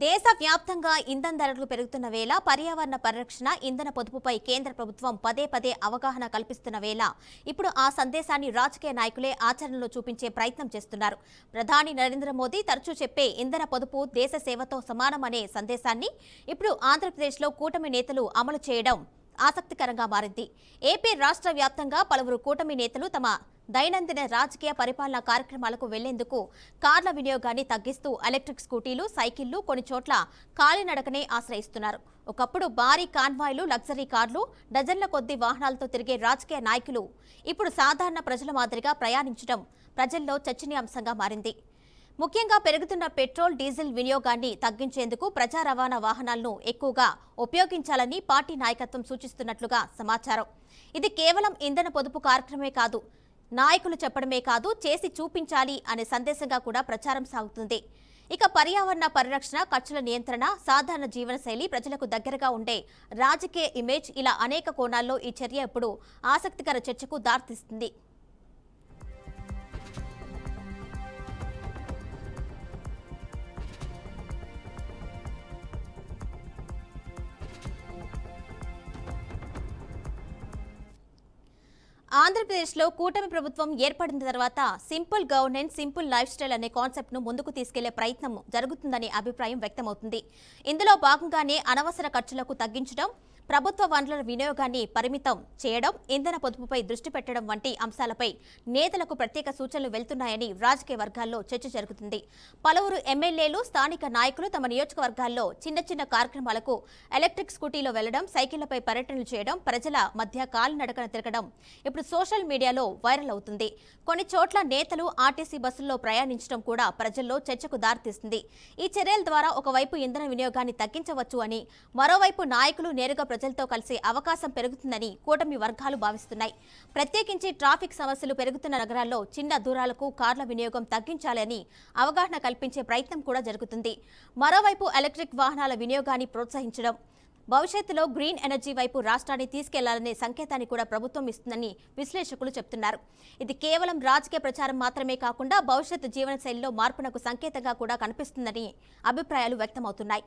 దేశవ్యాప్తంగా ఇంధన ధరలు పెరుగుతున్న వేళ పర్యావరణ పరిరక్షణ, ఇంధన పొదుపుపై కేంద్ర ప్రభుత్వం పదే పదే అవగాహన కల్పిస్తున్న వేళ ఇప్పుడు ఆ సందేశాన్ని రాజకీయ నాయకులే ఆచరణలో చూపించే ప్రయత్నం చేస్తున్నారు. ప్రధాని నరేంద్ర మోదీ తరచూ చెప్పే ఇంధన పొదుపు దేశ సేవతో సమానమనే సందేశాన్ని ఇప్పుడు ఆంధ్రప్రదేశ్లో కూటమి నేతలు అమలు చేయడం ఆసక్తికరంగా మారింది. ఏపీ రాష్ట్ర వ్యాప్తంగా పలువురు కూటమి నేతలు తమ దైనందిన రాజకీయ పరిపాలనా కార్యక్రమాలకు వెళ్లేందుకు కార్ల వినియోగాన్ని తగ్గిస్తూ ఎలక్ట్రిక్ స్కూటీలు, సైకిళ్లు, కొన్ని చోట్ల కాలినడకనే ఆశ్రయిస్తున్నారు. ఒకప్పుడు భారీ కాన్వాయ్లు, లగ్జరీ కార్లు, డజన్ల కొద్దీ వాహనాలతో తిరిగే రాజకీయ నాయకులు ఇప్పుడు సాధారణ ప్రజల మాదిరిగా ప్రయాణించడం ప్రజల్లో చర్చనీయాంశంగా మారింది. ముఖ్యంగా పెరుగుతున్న పెట్రోల్, డీజిల్ వినియోగాన్ని తగ్గించేందుకు ప్రజా రవాణా వాహనాలను ఎక్కువగా ఉపయోగించాలని పార్టీ నాయకత్వం సూచిస్తున్నట్లుగా సమాచారం. ఇది కేవలం ఇంధన పొదుపు కార్యక్రమే కాదు, నాయకులు చెప్పడమే కాదు, చేసి చూపించాలి అనే సందేశంగా కూడా ప్రచారం సాగుతుంది. ఇక పర్యావరణ పరిరక్షణ, ఖర్చుల నియంత్రణ, సాధారణ జీవనశైలి, ప్రజలకు దగ్గరగా ఉండే రాజకీయ ఇమేజ్, ఇలా అనేక కోణాల్లో ఈ చర్య ఇప్పుడు ఆసక్తికర చర్చకు దారితీస్తుంది. ఆంధ్రప్రదేశ్లో కూటమి ప్రభుత్వం ఏర్పడిన తర్వాత simple governance, simple life style అనే కాన్సెప్ట్ను ముందుకు తీసుకెళ్లే ప్రయత్నం జరుగుతుందనే అభిప్రాయం వ్యక్తమవుతుంది. ఇందులో భాగంగానే అనవసర ఖర్చులకు తగ్గించడం, ప్రభుత్వ వనరుల వినియోగాన్ని పరిమితం చేయడం, ఇంధన పొదుపుపై దృష్టి పెట్టడం వంటి అంశాలపై నేతలకు ప్రత్యేక సూచనలు వెళ్తున్నాయని రాజకీయ వర్గాల్లో చర్చ జరుగుతుంది. పలువురు ఎమ్మెల్యేలు, స్థానిక నాయకులు తమ నియోజకవర్గాల్లో చిన్న చిన్న కార్యక్రమాలకు ఎలక్ట్రిక్ స్కూటీలో వెళ్లడం, సైకిళ్లపై పర్యటనలు చేయడం, ప్రజల మధ్య కాలినడకన తిరగడం ఇప్పుడు సోషల్ మీడియాలో వైరల్ అవుతుంది. కొన్ని చోట్ల నేతలు ఆర్టీసీ బస్సుల్లో ప్రయాణించడం కూడా ప్రజల్లో చర్చకు దారితీస్తుంది. ఈ చర్యల ద్వారా ఒకవైపు ఇంధన వినియోగాన్ని తగ్గించవచ్చు అని, మరోవైపు నాయకులు నేరుగా ప్రజలతో కలిసే అవకాశం పెరుగుతుందని కూటమి వర్గాలు భావిస్తున్నాయి. ప్రత్యేకించి ట్రాఫిక్ సమస్యలు పెరుగుతున్న నగరాల్లో చిన్న దూరాలకు కార్ల వినియోగం తగ్గించాలని అవగాహన కల్పించే ప్రయత్నం కూడా జరుగుతుంది. మరోవైపు ఎలక్ట్రిక్ వాహనాల వినియోగాన్ని ప్రోత్సహించడం, భవిష్యత్తులో గ్రీన్ ఎనర్జీ వైపు రాష్ట్రాన్ని తీసుకెళ్లాలనే సంకేతాన్ని కూడా ప్రభుత్వం ఇస్తుందని విశ్లేషకులు చెబుతున్నారు. ఇది కేవలం రాజకీయ ప్రచారం మాత్రమే కాకుండా భవిష్యత్తు జీవనశైలిలో మార్పునకు సంకేతంగా కూడా కనిపిస్తుందని అభిప్రాయాలు వ్యక్తమవుతున్నాయి.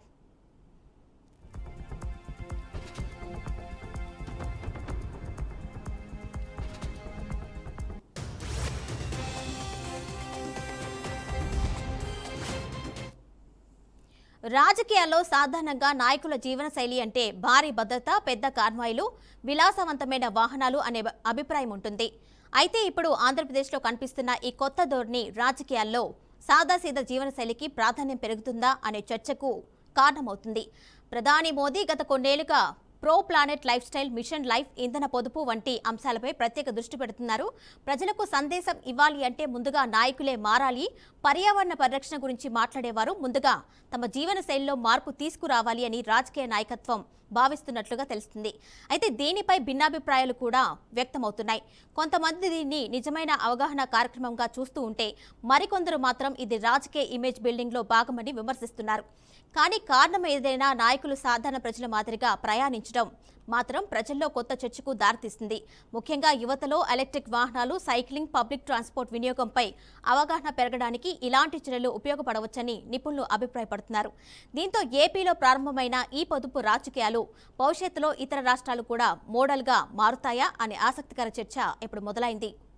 రాజకీయాల్లో సాధారణంగా నాయకుల జీవనశైలి అంటే భారీ భద్రత, పెద్ద కాన్వాయ్లు, విలాసవంతమైన వాహనాలు అనే అభిప్రాయం ఉంటుంది. అయితే ఇప్పుడు ఆంధ్రప్రదేశ్లో కనిపిస్తున్న ఈ కొత్త ధోరణి రాజకీయాల్లో సాదాసీదా జీవనశైలికి ప్రాధాన్యం పెరుగుతుందా అనే చర్చకు కారణమవుతుంది. ప్రధాని మోదీ గత కొన్నేళ్లుగా pro planet lifestyle, mission life, ఇంధన పొదుపు వంటి అంశాలపై ప్రత్యేక దృష్టి పెడుతున్నారు. ప్రజలకు సందేశం ఇవ్వాలి అంటే ముందుగా నాయకులే మారాలి, పర్యావరణ పరిరక్షణ గురించి మాట్లాడేవారు ముందుగా తమ జీవన శైలిలో మార్పు తీసుకురావాలి అని రాజకీయ నాయకత్వం భావిస్తున్నట్లుగా తెలుస్తుంది. అయితే దీనిపై భిన్నాభిప్రాయాలు కూడా వ్యక్తమవుతున్నాయి. కొంతమంది దీన్ని నిజమైన అవగాహన కార్యక్రమంగా చూస్తూ ఉంటే, మరికొందరు మాత్రం ఇది రాజకీయ ఇమేజ్ బిల్డింగ్లో భాగమని విమర్శిస్తున్నారు. కానీ కారణం ఏదైనా నాయకులు సాధారణ ప్రజల మాదిరిగా ప్రయాణించడం మాత్రం ప్రజల్లో కొత్త చర్చకు దారితీస్తుంది. ముఖ్యంగా యువతలో ఎలక్ట్రిక్ వాహనాలు, సైక్లింగ్, పబ్లిక్ ట్రాన్స్పోర్ట్ వినియోగంపై అవగాహన పెరగడానికి ఇలాంటి చర్యలు ఉపయోగపడవచ్చని నిపుణులు అభిప్రాయపడుతున్నారు. దీంతో ఏపీలో ప్రారంభమైన ఈ పొదుపు రాజకీయాలు భవిష్యత్తులో ఇతర రాష్ట్రాలు కూడా మోడల్గా మారుతాయా అనే ఆసక్తికర చర్చ ఇప్పుడు మొదలైంది.